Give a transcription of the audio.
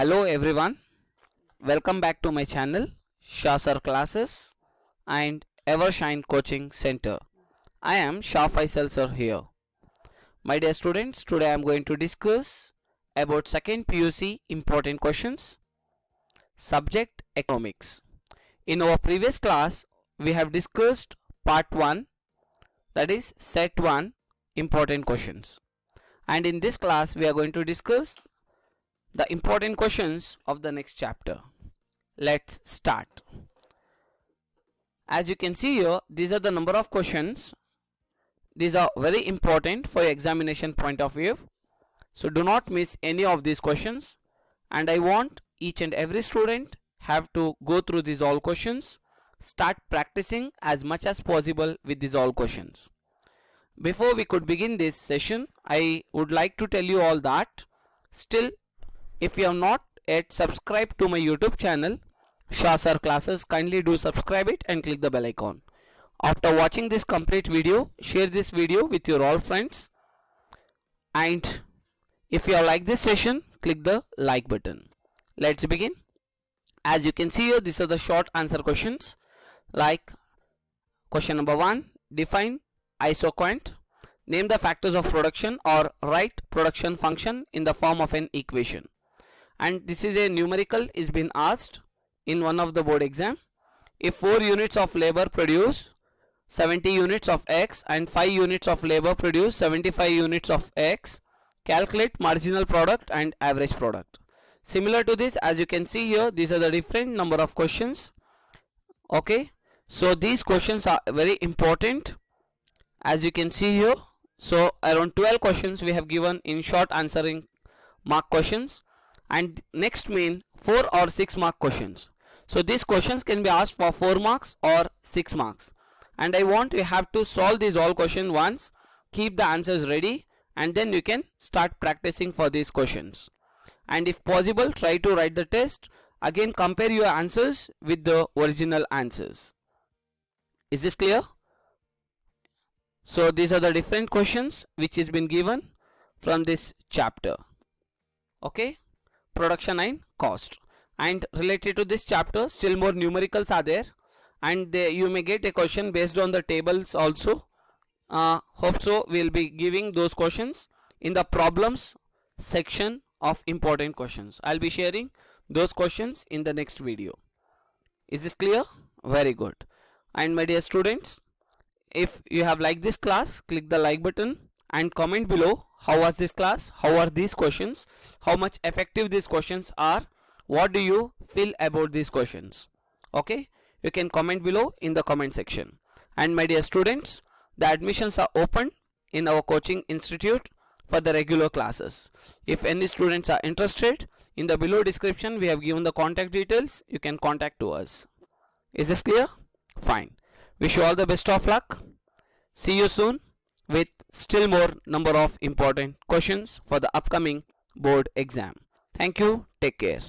Hello everyone, welcome back to my channel Shah Sir Classes and Evershine Coaching Center. I am Shah Faisal Sir here. My dear students, today I am going to discuss about second PUC important questions, subject economics. In our previous class, we have discussed part 1, that is set 1 important questions. And in this class, we are going to discuss the important questions of the next chapter. Let's start. As you can see here, these are the number of questions. These are very important for your examination point of view. So do not miss any of these questions. And I want each and every student have to go through these all questions. Start practicing as much as possible with these all questions. Before we could begin this session, I would like to tell you all that still, if you have not yet subscribed to my YouTube channel Shah Sir Classes, kindly do subscribe it and click the bell icon. After watching this complete video, share this video with your all friends, and if you like this session, click the like button. Let's begin. As you can see here, these are the short answer questions. Like question number 1, define isoquant. Name the factors of production or write production function in the form of an equation. And this is a numerical is been asked in one of the board exam. If 4 units of labor produce 70 units of X and 5 units of labor produce 75 units of X, calculate marginal product and average product. Similar to this, as you can see here, these are the different number of questions. Okay, so these questions are very important, as you can see here. So around 12 questions we have given in short answering mark questions, and next main 4 or 6 mark questions. So these questions can be asked for 4 marks or 6 marks, and I want you have to solve these all questions once, keep the answers ready, and then you can start practicing for these questions. And if possible, try to write the test, again compare your answers with the original answers. Is this clear? So these are the different questions which has been given from this chapter. Okay, production and cost. And related to this chapter, still more numericals are there, and you may get a question based on the tables also. Hope so we'll be giving those questions in the problems section of important questions. I'll be sharing those questions in the next video. Is this clear? Very good. And my dear students, if you have liked this class, click the like button and comment below how was this class, how are these questions, how much effective these questions are, what do you feel about these questions. Okay, you can comment below in the comment section. And my dear students, the admissions are open in our coaching institute for the regular classes. If any students are interested, in the below description we have given the contact details, you can contact to us. Is this clear? Fine. Wish you all the best of luck. See you soon with still more number of important questions for the upcoming board exam. Thank you. Take care.